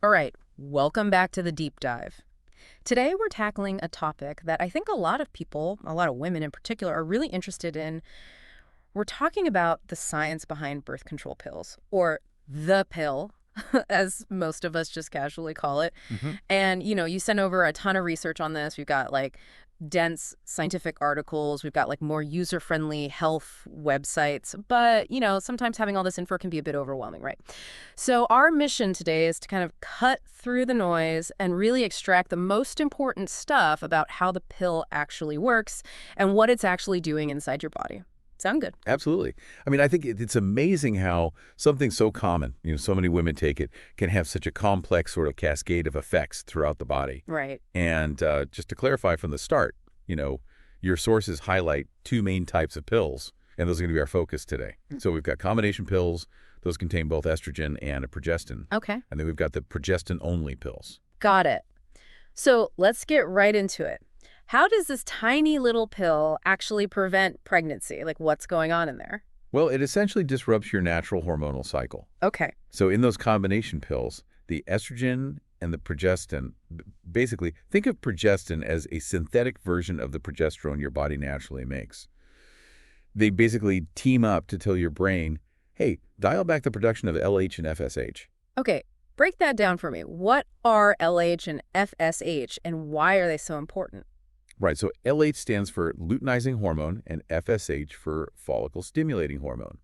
All right, welcome back to the deep dive. Today we're tackling a topic that I think a lot of people, a lot of women in particular, are really interested in. We're talking about the science behind birth control pills, or the pill, as most of us just casually call it. hmm And, you sent over a ton of research on this. We've got like dense scientific articles. We've got like more user-friendly health websites. But, sometimes having all this info can be a bit overwhelming, right? So our mission today is to kind of cut through the noise and really extract the most important stuff about how the pill actually works and what it's actually doing inside your body. Sound good? Absolutely. I mean, I think it's amazing how something so common, so many women take it, can have such a complex sort of cascade of effects throughout the body. Right. And just to clarify from the start, your sources highlight two main types of pills, and those are going to be our focus today. So we've got combination pills. Those contain both estrogen and a progestin. Okay. And then we've got the progestin-only pills. Got it. So let's get right into it. How does this tiny little pill actually prevent pregnancy? Like, what's going on in there? Well, it essentially disrupts your natural hormonal cycle. Okay. So in those combination pills, the estrogen and the progestin, basically, think of progestin as a synthetic version of the progesterone your body naturally makes. They basically team up to tell your brain, hey, dial back the production of LH and FSH. Okay. Break that down for me. What are LH and FSH, and why are they so important? Right, so LH stands for luteinizing hormone and FSH for follicle stimulating hormone.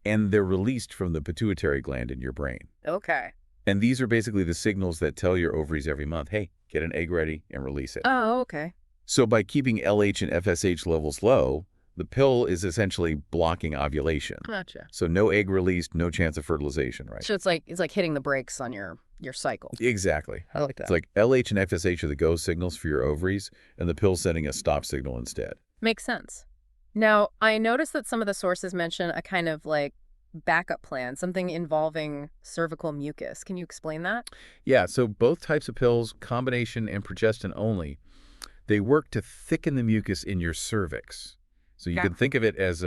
And they're released from the pituitary gland in your brain. Okay. And these are basically the signals that tell your ovaries every month, hey, get an egg ready and release it. Oh, okay. So by keeping LH and FSH levels low, the pill is essentially blocking ovulation. Gotcha. So no egg released, no chance of fertilization, right? So it's like hitting the brakes on your cycle. Exactly. I like that. It's like LH and FSH are the go signals for your ovaries, and the pill's sending a stop signal instead. Makes sense. Now, I noticed that some of the sources mention a kind of like backup plan, something involving cervical mucus. Can you explain that? Yeah, so both types of pills, combination and progestin only, they work to thicken the mucus in your cervix. So you can think of it as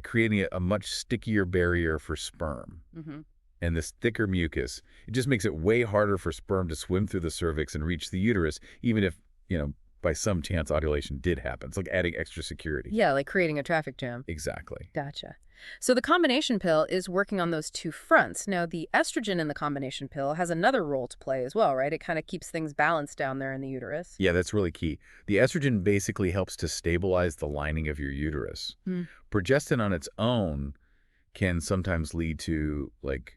creating a much stickier barrier for sperm. Mm-hmm. And this thicker mucus, it just makes it way harder for sperm to swim through the cervix and reach the uterus, even if, by some chance ovulation did happen. It's like adding extra security. Yeah, like creating a traffic jam. Exactly. Gotcha. So the combination pill is working on those two fronts. Now, the estrogen in the combination pill has another role to play as well, right? It kind of keeps things balanced down there in the uterus. Yeah, that's really key. The estrogen basically helps to stabilize the lining of your uterus. Hmm. Progestin on its own can sometimes lead to, like,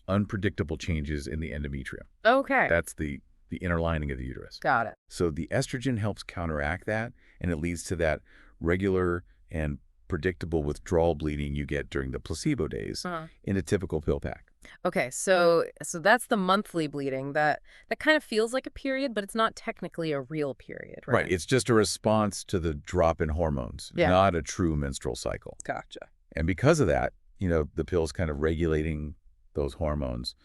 unpredictable changes in the endometrium. Okay. That's the inner lining of the uterus. Got it. So the estrogen helps counteract that, and it leads to that regular and predictable withdrawal bleeding you get during the placebo days Uh-huh. in a typical pill pack. Okay, so that's the monthly bleeding that kind of feels like a period, but it's not technically a real period, right? Right. It's just a response to the drop in hormones, Yeah. not a true menstrual cycle. Gotcha. And because of that, the pill's kind of regulating those hormones.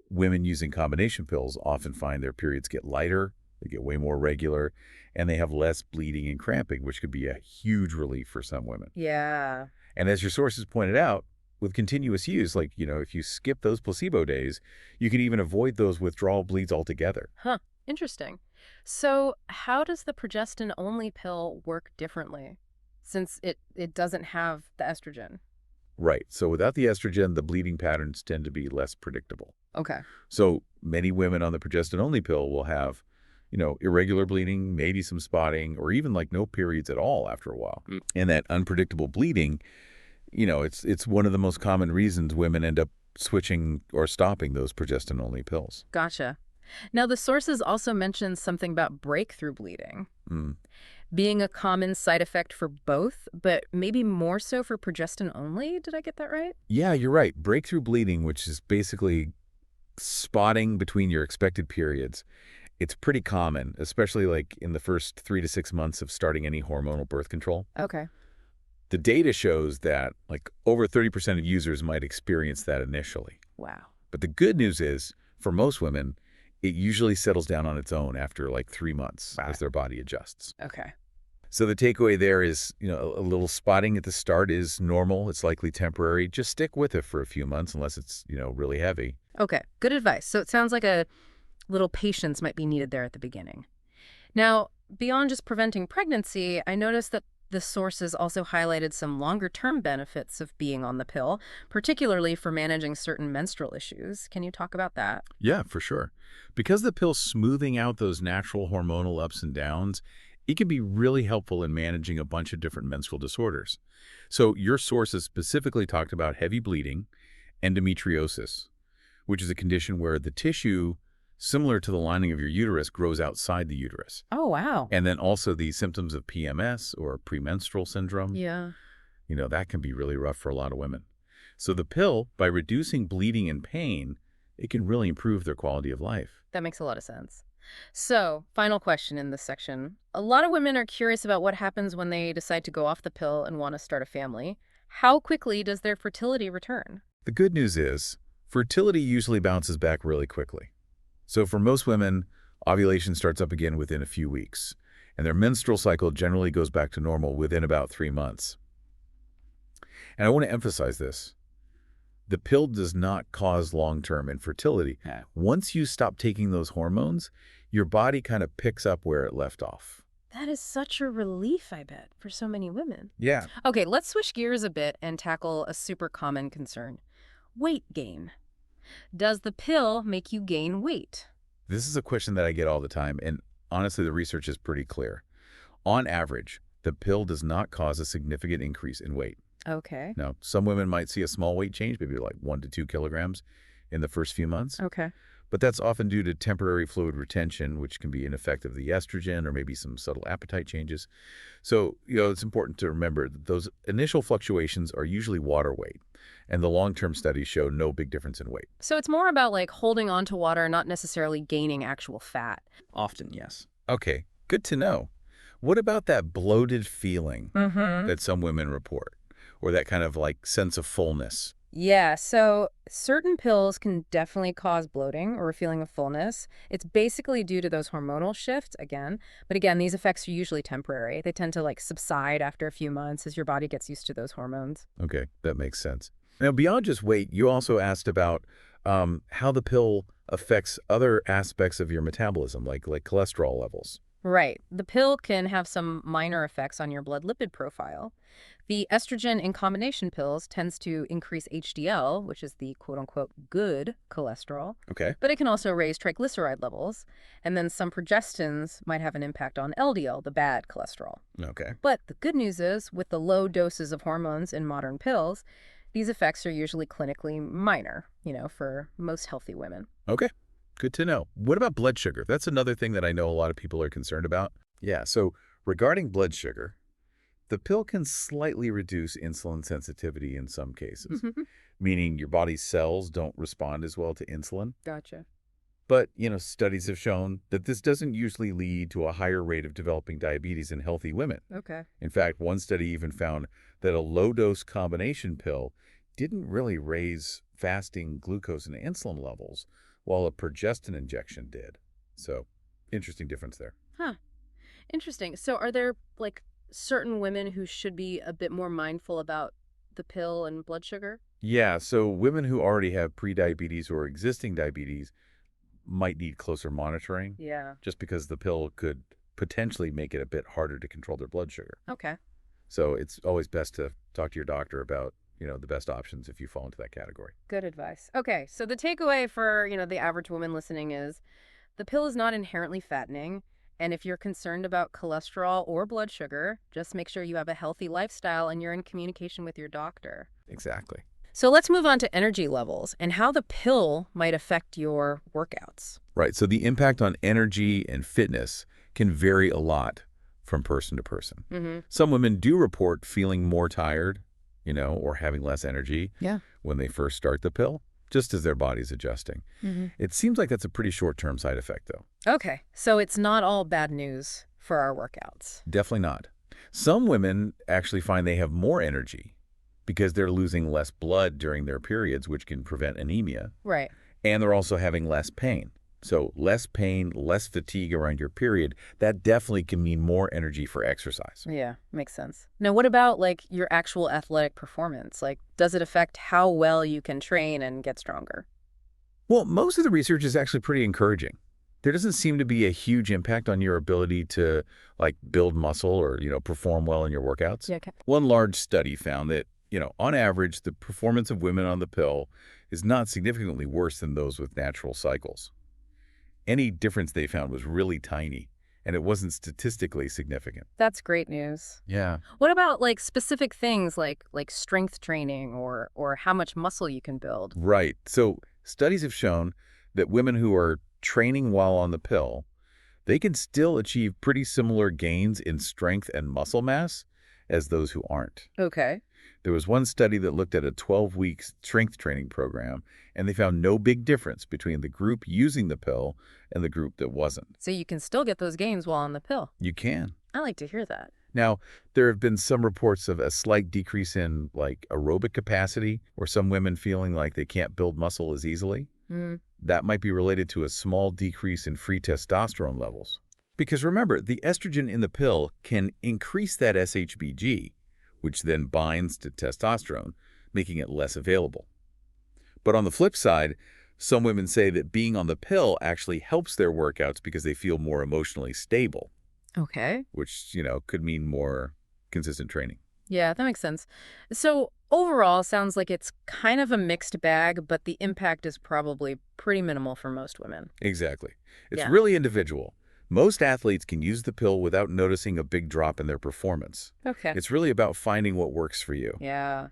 Women using combination pills often find their periods get lighter, they get way more regular, and they have less bleeding and cramping, which could be a huge relief for some women. Yeah. And as your sources pointed out, with continuous use, like, if you skip those placebo days, you can even avoid those withdrawal bleeds altogether. Huh. Interesting. So how does the progestin-only pill work differently since it doesn't have the estrogen? Right. So without the estrogen, the bleeding patterns tend to be less predictable. Okay. So many women on the progestin-only pill will have, irregular bleeding, maybe some spotting, or even like no periods at all after a while. And that unpredictable bleeding, it's one of the most common reasons women end up switching or stopping those progestin-only pills. Gotcha. Now, the sources also mention something about breakthrough bleeding Mm. being a common side effect for both, but maybe more so for progestin only. Did I get that right? Yeah, you're right. Breakthrough bleeding, which is basically spotting between your expected periods, it's pretty common, especially like in the first 3 to 6 months of starting any hormonal birth control. Okay. The data shows that like over 30% of users might experience that initially. Wow. But the good news is, for most women, it usually settles down on its own after like 3 months as their body adjusts. Okay. So the takeaway there is, a little spotting at the start is normal. It's likely temporary. Just stick with it for a few months unless it's, really heavy. Okay, good advice. So it sounds like a little patience might be needed there at the beginning. Now, beyond just preventing pregnancy, I noticed that the sources also highlighted some longer-term benefits of being on the pill, particularly for managing certain menstrual issues. Can you talk about that? Yeah, for sure. Because the pill's smoothing out those natural hormonal ups and downs, it can be really helpful in managing a bunch of different menstrual disorders. So your sources specifically talked about heavy bleeding, endometriosis, which is a condition where the tissue, similar to the lining of your uterus, grows outside the uterus. Oh, wow. And then also the symptoms of PMS or premenstrual syndrome. Yeah, That can be really rough for a lot of women. So the pill, by reducing bleeding and pain, it can really improve their quality of life. that makes a lot of sense. So, final question in this section. A lot of women are curious about what happens when they decide to go off the pill and want to start a family. How quickly does their fertility return? The good news is, fertility usually bounces back really quickly. So for most women, ovulation starts up again within a few weeks, and their menstrual cycle generally goes back to normal within about 3 months. And I want to emphasize this. The pill does not cause long-term infertility. Yeah. Once you stop taking those hormones, your body kind of picks up where it left off. That is such a relief, I bet, for so many women. Yeah. Okay, let's switch gears a bit and tackle a super common concern. Weight gain. Does the pill make you gain weight? This is a question that I get all the time, and honestly, the research is pretty clear. On average, the pill does not cause a significant increase in weight. Okay. Now, some women might see a small weight change, maybe like 1 to 2 kilograms in the first few months, Okay. but that's often due to temporary fluid retention, which can be an effect of the estrogen or maybe some subtle appetite changes. So, it's important to remember that those initial fluctuations are usually water weight, and the long-term studies show no big difference in weight. So it's more about like holding on to water, not necessarily gaining actual fat. Often, yes. Okay, good to know. What about that bloated feeling Mm-hmm. that some women report, or that kind of like sense of fullness? Yeah, so certain pills can definitely cause bloating or a feeling of fullness. It's basically due to those hormonal shifts again. But again, these effects are usually temporary. They tend to like subside after a few months as your body gets used to those hormones. Okay, that makes sense. Now, beyond just weight, you also asked about how the pill affects other aspects of your metabolism, like cholesterol levels. Right. The pill can have some minor effects on your blood lipid profile. The estrogen in combination pills tends to increase HDL, which is the quote-unquote good cholesterol, Okay. but it can also raise triglyceride levels. And then some progestins might have an impact on LDL, the bad cholesterol. Okay. But the good news is, with the low doses of hormones in modern pills, these effects are usually clinically minor, for most healthy women. Okay. Good to know. What about blood sugar? That's another thing that I know a lot of people are concerned about. Yeah, so regarding blood sugar, the pill can slightly reduce insulin sensitivity in some cases, meaning your body's cells don't respond as well to insulin. Gotcha. But, studies have shown that this doesn't usually lead to a higher rate of developing diabetes in healthy women. Okay. In fact, one study even found that a low-dose combination pill didn't really raise fasting glucose and insulin levels, while a progestin injection did. So, interesting difference there. Huh. Interesting. So are there, like, certain women who should be a bit more mindful about the pill and blood sugar? Yeah, so women who already have prediabetes or existing diabetes might need closer monitoring, Yeah. just because the pill could potentially make it a bit harder to control their blood sugar. Okay. So it's always best to talk to your doctor about, the best options if you fall into that category. Good advice. Okay, so the takeaway for, the average woman listening is the pill is not inherently fattening. And if you're concerned about cholesterol or blood sugar, just make sure you have a healthy lifestyle and you're in communication with your doctor. Exactly. So let's move on to energy levels and how the pill might affect your workouts. Right. So the impact on energy and fitness can vary a lot from person to person. Mm-hmm. Some women do report feeling more tired, or having less energy Yeah. when they first start the pill, just as their body's adjusting. Mm-hmm. It seems like that's a pretty short-term side effect, though. Okay, so it's not all bad news for our workouts. Definitely not. Some women actually find they have more energy because they're losing less blood during their periods, which can prevent anemia, Right. and they're also having less pain. So less pain, less fatigue around your period, that definitely can mean more energy for exercise. Yeah, makes sense. Now, what about like your actual athletic performance? Like, does it affect how well you can train and get stronger? Well, most of the research is actually pretty encouraging. There doesn't seem to be a huge impact on your ability to, like, build muscle or, perform well in your workouts. Yeah, okay. One large study found that, on average, the performance of women on the pill is not significantly worse than those with natural cycles. Any difference they found was really tiny, and it wasn't statistically significant. That's great news. Yeah. What about like specific things like strength training or how much muscle you can build? Right. So studies have shown that women who are training while on the pill, they can still achieve pretty similar gains in strength and muscle mass as those who aren't. Okay. There was one study that looked at a 12-week strength training program, and they found no big difference between the group using the pill and the group that wasn't. So you can still get those gains while on the pill. You can. I like to hear that. Now, there have been some reports of a slight decrease in, like, aerobic capacity, or some women feeling like they can't build muscle as easily. Mm. That might be related to a small decrease in free testosterone levels. Because remember, the estrogen in the pill can increase that SHBG, which then binds to testosterone, making it less available. But on the flip side, some women say that being on the pill actually helps their workouts because they feel more emotionally stable, Okay. which, could mean more consistent training. Yeah, that makes sense. So overall, sounds like it's kind of a mixed bag, but the impact is probably pretty minimal for most women. Exactly. It's Yeah. really individual. Most athletes can use the pill without noticing a big drop in their performance. Okay. It's really about finding what works for you. Yeah.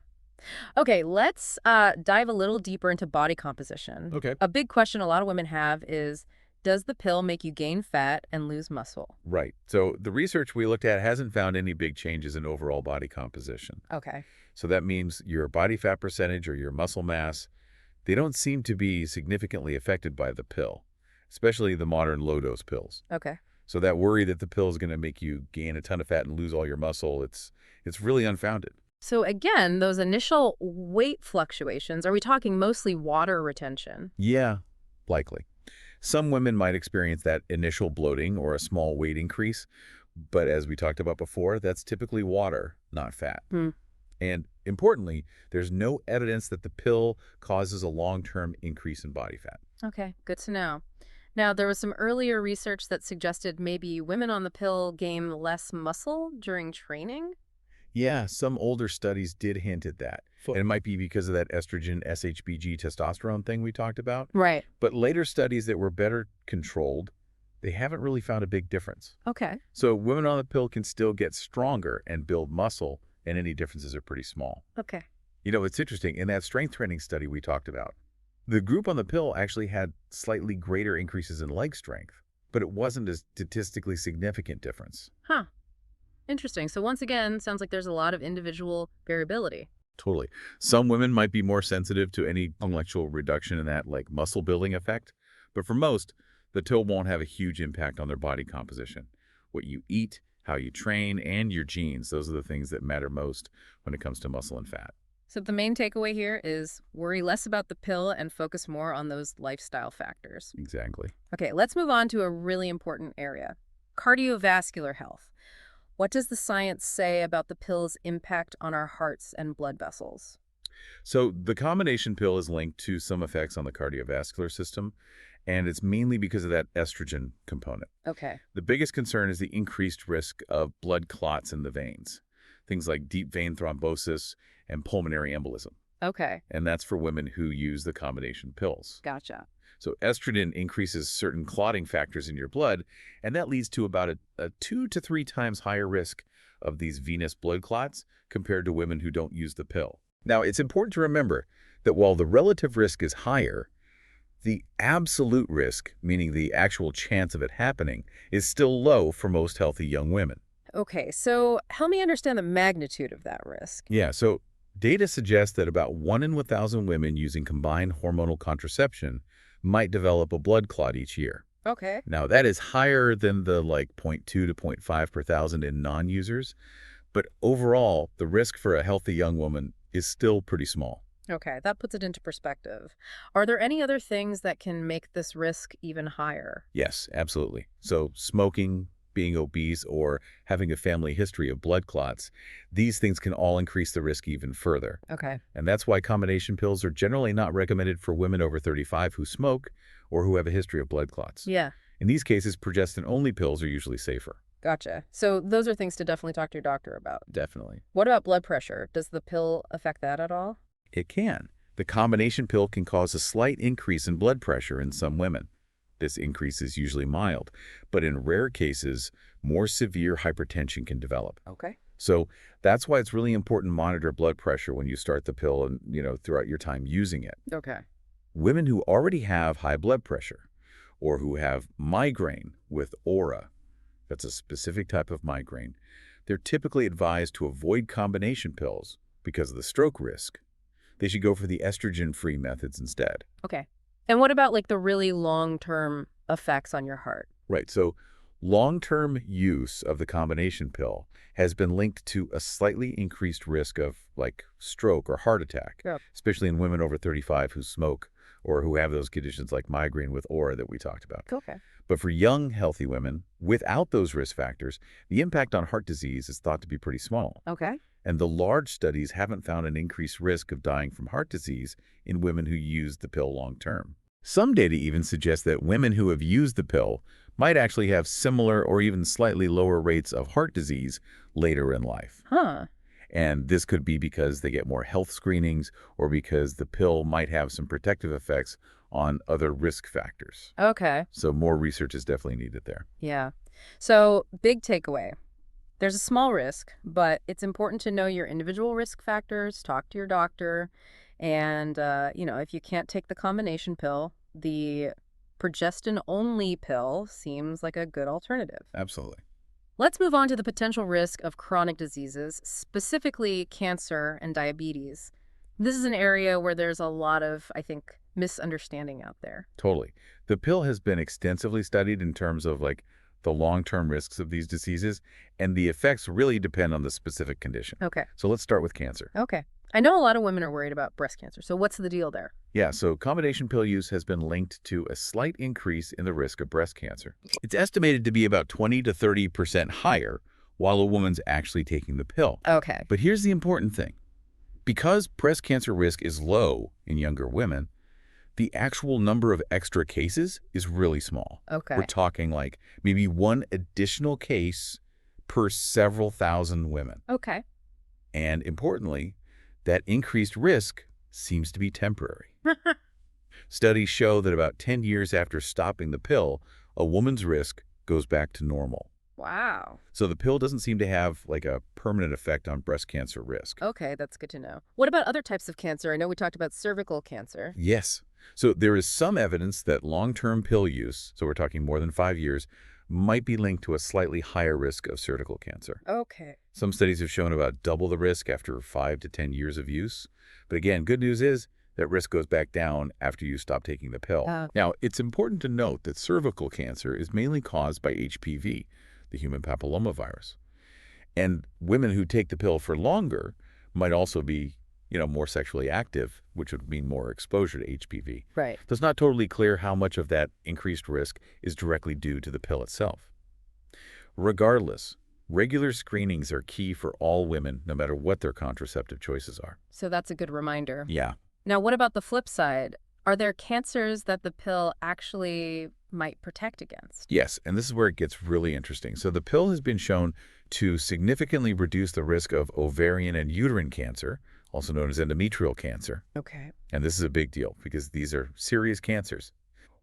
Okay, let's dive a little deeper into body composition. Okay. A big question a lot of women have is, does the pill make you gain fat and lose muscle? Right. So the research we looked at hasn't found any big changes in overall body composition. Okay. So that means your body fat percentage or your muscle mass, they don't seem to be significantly affected by the pill, especially the modern low-dose pills. Okay. So that worry that the pill is going to make you gain a ton of fat and lose all your muscle, it's really unfounded. So again, those initial weight fluctuations, are we talking mostly water retention? Yeah, likely. Some women might experience that initial bloating or a small weight increase, but as we talked about before, that's typically water, not fat. Hmm. And importantly, there's no evidence that the pill causes a long-term increase in body fat. Okay, good to know. Now, there was some earlier research that suggested maybe women on the pill gain less muscle during training? Yeah, some older studies did hint at that. And it might be because of that estrogen, SHBG, testosterone thing we talked about. Right. But later studies that were better controlled, they haven't really found a big difference. Okay. So women on the pill can still get stronger and build muscle, and any differences are pretty small. Okay. It's interesting. In that strength training study we talked about, the group on the pill actually had slightly greater increases in leg strength, but it wasn't a statistically significant difference. Huh. Interesting. So once again, sounds like there's a lot of individual variability. Totally. Some women might be more sensitive to any intellectual reduction in that, like, muscle building effect, but for most, the pill won't have a huge impact on their body composition. What you eat, how you train, and your genes, those are the things that matter most when it comes to muscle and fat. So the main takeaway here is worry less about the pill and focus more on those lifestyle factors. Exactly. Okay, let's move on to a really important area, cardiovascular health. What does the science say about the pill's impact on our hearts and blood vessels? So the combination pill is linked to some effects on the cardiovascular system, and it's mainly because of that estrogen component. Okay. The biggest concern is the increased risk of blood clots in the veins, things like deep vein thrombosis and pulmonary embolism. Okay. And that's for women who use the combination pills. Gotcha. So estrogen increases certain clotting factors in your blood, and that leads to about a 2 to 3 times higher risk of these venous blood clots compared to women who don't use the pill. Now, it's important to remember that while the relative risk is higher, the absolute risk, meaning the actual chance of it happening, is still low for most healthy young women. Okay, so help me understand the magnitude of that risk. Yeah, so data suggests that about 1 in 1,000 women using combined hormonal contraception might develop a blood clot each year. Okay. Now, that is higher than the, like, 0.2 to 0.5 per thousand in non-users, but overall, the risk for a healthy young woman is still pretty small. Okay, that puts it into perspective. Are there any other things that can make this risk even higher? Yes, absolutely. So smoking, being obese, or having a family history of blood clots, these things can all increase the risk even further. Okay. And that's why combination pills are generally not recommended for women over 35 who smoke or who have a history of blood clots. Yeah. In these cases, progestin-only pills are usually safer. Gotcha. So those are things to definitely talk to your doctor about. Definitely. What about blood pressure? Does the pill affect that at all? It can. The combination pill can cause a slight increase in blood pressure in some women. This increase is usually mild, but in rare cases, more severe hypertension can develop. Okay. So that's why it's really important to monitor blood pressure when you start the pill and, throughout your time using it. Okay. Women who already have high blood pressure or who have migraine with aura, that's a specific type of migraine, they're typically advised to avoid combination pills because of the stroke risk. They should go for the estrogen-free methods instead. Okay. And what about like the really long-term effects on your heart? Right. So long-term use of the combination pill has been linked to a slightly increased risk of like stroke or heart attack, Yep. especially in women over 35 who smoke or who have those conditions like migraine with aura that we talked about. Okay. But for young, healthy women without those risk factors, the impact on heart disease is thought to be pretty small. Okay. And the large studies haven't found an increased risk of dying from heart disease in women who use the pill long-term. Some data even suggest that women who have used the pill might actually have similar or even slightly lower rates of heart disease later in life. Huh. And this could be because they get more health screenings or because the pill might have some protective effects on other risk factors. Okay. So more research is definitely needed there. Yeah. So big takeaway. There's a small risk, but it's important to know your individual risk factors, talk to your doctor, and, if you can't take the combination pill, the progestin-only pill seems like a good alternative. Absolutely. Let's move on to the potential risk of chronic diseases, specifically cancer and diabetes. This is an area where there's a lot of, I think, misunderstanding out there. Totally. The pill has been extensively studied in terms of like the long-term risks of these diseases, and the effects really depend on the specific condition. Okay. So let's start with cancer. Okay. I know a lot of women are worried about breast cancer, so what's the deal there? Yeah, so combination pill use has been linked to a slight increase in the risk of breast cancer. It's estimated to be about 20 to 30% higher while a woman's actually taking the pill. Okay. But here's the important thing. Because breast cancer risk is low in younger women, the actual number of extra cases is really small. Okay. We're talking like maybe one additional case per several thousand women. Okay. And importantly, that increased risk seems to be temporary. Studies show that about 10 years after stopping the pill, a woman's risk goes back to normal. Wow. So the pill doesn't seem to have like a permanent effect on breast cancer risk. Okay, that's good to know. What about other types of cancer? I know we talked about cervical cancer. Yes. So there is some evidence that long-term pill use, so we're talking more than 5 years, might be linked to a slightly higher risk of cervical cancer. Okay. Some studies have shown about double the risk after 5 to 10 years of use. But again, good news is that risk goes back down after you stop taking the pill. Now, it's important to note that cervical cancer is mainly caused by HPV, the human papillomavirus. And women who take the pill for longer might also be, more sexually active, which would mean more exposure to HPV. Right. So it's not totally clear how much of that increased risk is directly due to the pill itself. Regardless, regular screenings are key for all women, no matter what their contraceptive choices are. So that's a good reminder. Yeah. Now, what about the flip side? Are there cancers that the pill actually might protect against? Yes, and this is where it gets really interesting. So the pill has been shown to significantly reduce the risk of ovarian and uterine cancer, also known as endometrial cancer. Okay. And this is a big deal because these are serious cancers.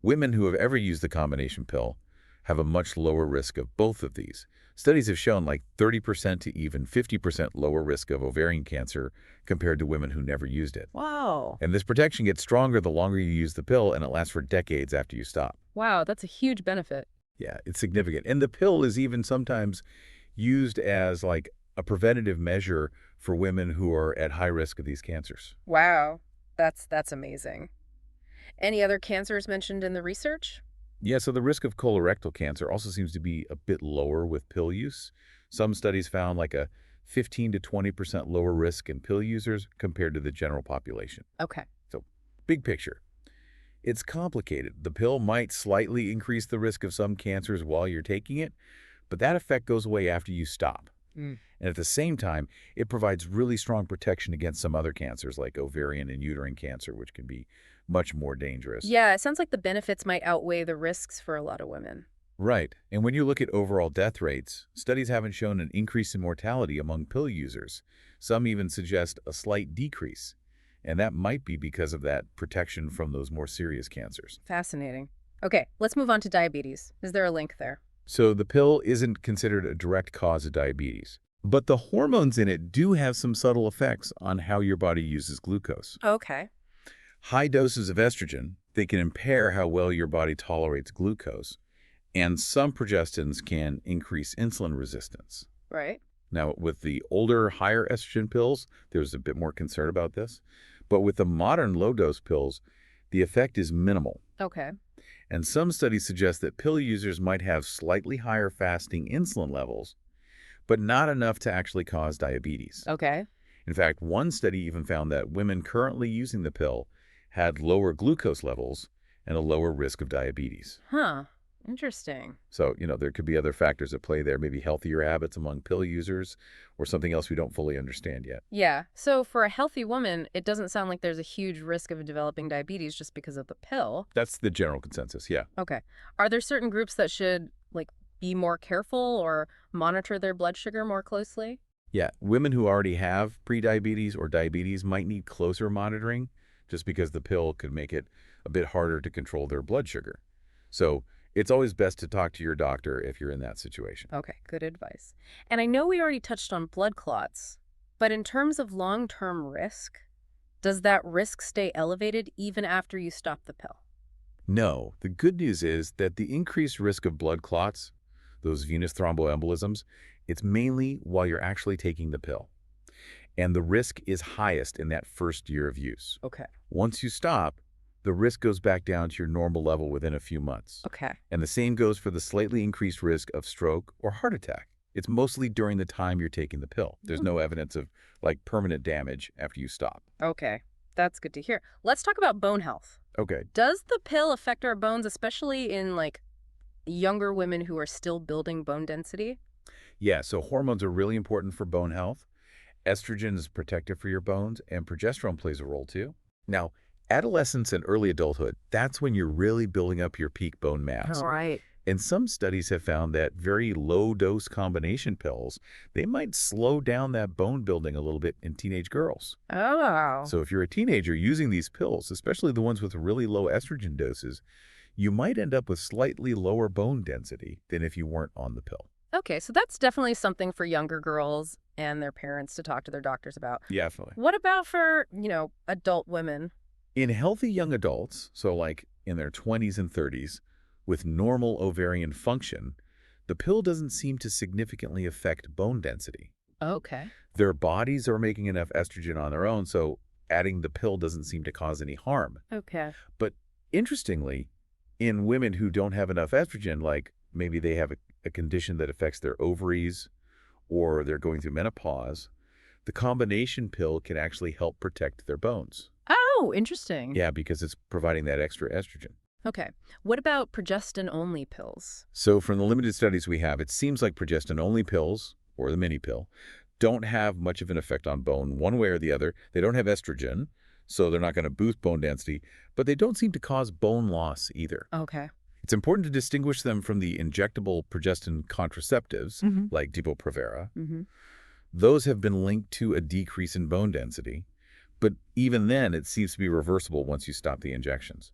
Women who have ever used the combination pill have a much lower risk of both of these. Studies have shown like 30% to even 50% lower risk of ovarian cancer compared to women who never used it. Wow. And this protection gets stronger the longer you use the pill, and it lasts for decades after you stop. Wow, that's a huge benefit. Yeah, it's significant. And the pill is even sometimes used as like a preventative measure for women who are at high risk of these cancers. Wow. That's amazing. Any other cancers mentioned in the research? Yeah, so the risk of colorectal cancer also seems to be a bit lower with pill use. Some studies found like a 15 to 20% lower risk in pill users compared to the general population. Okay. So, big picture. It's complicated. The pill might slightly increase the risk of some cancers while you're taking it, but that effect goes away after you stop. Mm. And at the same time, it provides really strong protection against some other cancers like ovarian and uterine cancer, which can be much more dangerous. Yeah, it sounds like the benefits might outweigh the risks for a lot of women. Right. And when you look at overall death rates, studies haven't shown an increase in mortality among pill users. Some even suggest a slight decrease. And that might be because of that protection from those more serious cancers. Fascinating. Okay, let's move on to diabetes. Is there a link there? So the pill isn't considered a direct cause of diabetes. But the hormones in it do have some subtle effects on how your body uses glucose. Okay. High doses of estrogen, they can impair how well your body tolerates glucose. And some progestins can increase insulin resistance. Right. Now, with the older, higher estrogen pills, there's a bit more concern about this. But with the modern low-dose pills, the effect is minimal. Okay. And some studies suggest that pill users might have slightly higher fasting insulin levels, but not enough to actually cause diabetes. Okay. In fact, one study even found that women currently using the pill had lower glucose levels and a lower risk of diabetes. Huh. Interesting. So, there could be other factors at play there, maybe healthier habits among pill users or something else we don't fully understand yet. Yeah. So for a healthy woman, it doesn't sound like there's a huge risk of developing diabetes just because of the pill. That's the general consensus, yeah. Okay. Are there certain groups that should, be more careful or monitor their blood sugar more closely? Yeah, women who already have prediabetes or diabetes might need closer monitoring just because the pill could make it a bit harder to control their blood sugar. So it's always best to talk to your doctor if you're in that situation. Okay, good advice. And I know we already touched on blood clots, but in terms of long-term risk, does that risk stay elevated even after you stop the pill? No, the good news is that the increased risk of blood clots, those venous thromboembolisms, it's mainly while you're actually taking the pill. And the risk is highest in that first year of use. Okay. Once you stop, the risk goes back down to your normal level within a few months. Okay. And the same goes for the slightly increased risk of stroke or heart attack. It's mostly during the time you're taking the pill. There's no evidence of permanent damage after you stop. Okay. That's good to hear. Let's talk about bone health. Okay. Does the pill affect our bones, especially in younger women who are still building bone density? Yeah, so hormones are really important for bone health. Estrogen is protective for your bones, and progesterone plays a role too. Now, adolescence and early adulthood, that's when you're really building up your peak bone mass. All right. And some studies have found that very low-dose combination pills, they might slow down that bone building a little bit in teenage girls. Oh. So if you're a teenager using these pills, especially the ones with really low estrogen doses, you might end up with slightly lower bone density than if you weren't on the pill. Okay, so that's definitely something for younger girls and their parents to talk to their doctors about. Yeah, definitely. What about for, adult women? In healthy young adults, so in their 20s and 30s, with normal ovarian function, the pill doesn't seem to significantly affect bone density. Okay. Their bodies are making enough estrogen on their own, so adding the pill doesn't seem to cause any harm. Okay. But interestingly, in women who don't have enough estrogen, maybe they have a condition that affects their ovaries or they're going through menopause, the combination pill can actually help protect their bones. Oh, interesting. Yeah, because it's providing that extra estrogen. Okay. What about progestin-only pills? So from the limited studies we have, it seems like progestin-only pills, or the mini pill, don't have much of an effect on bone one way or the other. They don't have estrogen, so they're not going to boost bone density, but they don't seem to cause bone loss either. Okay. It's important to distinguish them from the injectable progestin contraceptives, like Depo-Provera. Those have been linked to a decrease in bone density, but even then, it seems to be reversible once you stop the injections.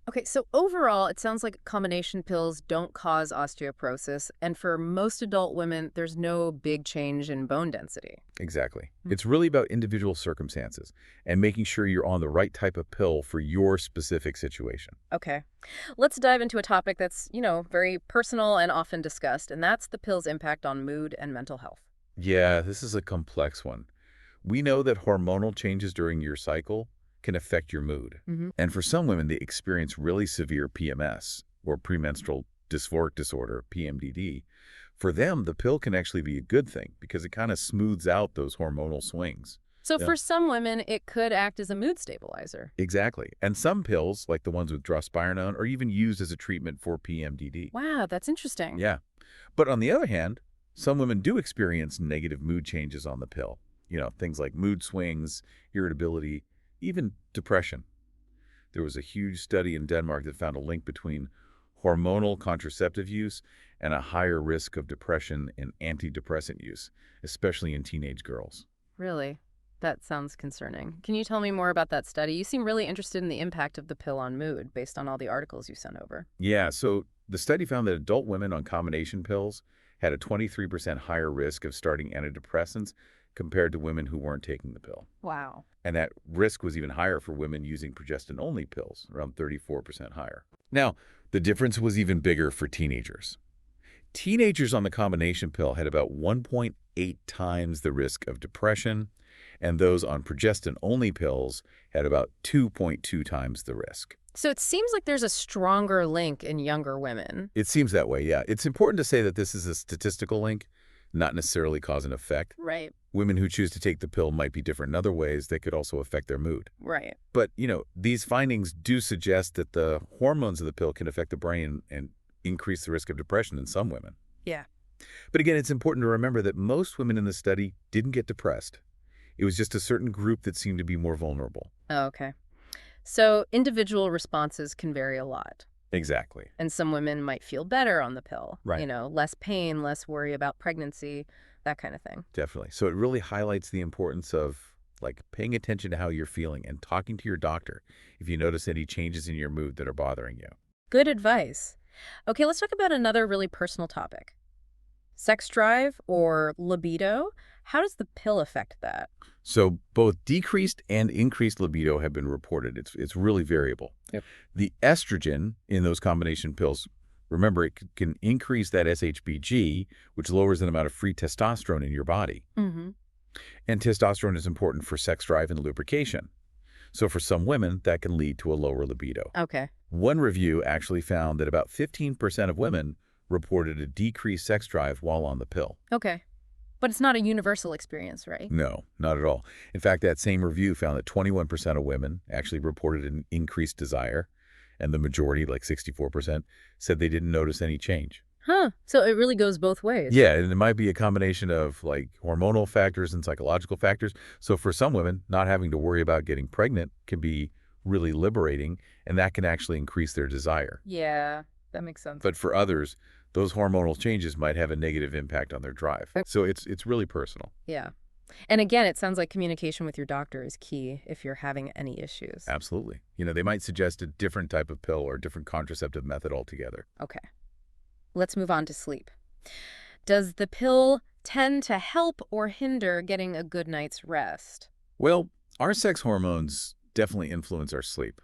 Okay, so overall, it sounds like combination pills don't cause osteoporosis, and for most adult women, there's no big change in bone density. Exactly. It's really about individual circumstances and making sure you're on the right type of pill for your specific situation. Okay. Let's dive into a topic that's, very personal and often discussed, and that's the pill's impact on mood and mental health. Yeah, this is a complex one. We know that hormonal changes during your cycle can affect your mood. And for some women, they experience really severe PMS, or premenstrual dysphoric disorder, PMDD. For them, the pill can actually be a good thing because it kind of smooths out those hormonal swings. So for some women, it could act as a mood stabilizer. Exactly. And some pills, like the ones with drospirenone, are even used as a treatment for PMDD. Wow, that's interesting. Yeah. But on the other hand, some women do experience negative mood changes on the pill. Things like mood swings, irritability, even depression. There was a huge study in Denmark that found a link between hormonal contraceptive use and a higher risk of depression and antidepressant use, especially in teenage girls. Really? That sounds concerning. Can you tell me more about that study? You seem really interested in the impact of the pill on mood based on all the articles you sent over. Yeah, so the study found that adult women on combination pills had a 23% higher risk of starting antidepressants compared to women who weren't taking the pill. Wow. And that risk was even higher for women using progestin-only pills, around 34% higher. Now, the difference was even bigger for teenagers. Teenagers on the combination pill had about 1.8 times the risk of depression, and those on progestin-only pills had about 2.2 times the risk. So it seems like there's a stronger link in younger women. It seems that way, yeah. It's important to say that this is a statistical link, not necessarily cause and effect. Right. Women who choose to take the pill might be different in other ways that could also affect their mood. Right. But, these findings do suggest that the hormones of the pill can affect the brain and increase the risk of depression in some women. Yeah. But again, it's important to remember that most women in the study didn't get depressed. It was just a certain group that seemed to be more vulnerable. Oh, okay. So individual responses can vary a lot. Exactly. And some women might feel better on the pill. Right. Less pain, less worry about pregnancy, that kind of thing. Definitely. So it really highlights the importance of paying attention to how you're feeling and talking to your doctor if you notice any changes in your mood that are bothering you. Good advice. Okay, let's talk about another really personal topic. Sex drive or libido. How does the pill affect that? So both decreased and increased libido have been reported. It's really variable. Yep. The estrogen in those combination pills, remember, it can increase that SHBG, which lowers the amount of free testosterone in your body. Mm-hmm. And testosterone is important for sex drive and lubrication. So for some women, that can lead to a lower libido. Okay. One review actually found that about 15% of women reported a decreased sex drive while on the pill. Okay. But it's not a universal experience, right? No, not at all. In fact, that same review found that 21% of women actually reported an increased desire, and the majority, like 64%, said they didn't notice any change. Huh. So it really goes both ways. Yeah, and it might be a combination of hormonal factors and psychological factors. So for some women, not having to worry about getting pregnant can be really liberating, and that can actually increase their desire. Yeah, that makes sense. But for others, those hormonal changes might have a negative impact on their drive. So it's really personal. Yeah. And again, it sounds like communication with your doctor is key if you're having any issues. Absolutely. They might suggest a different type of pill or a different contraceptive method altogether. Okay. Let's move on to sleep. Does the pill tend to help or hinder getting a good night's rest? Well, our sex hormones definitely influence our sleep.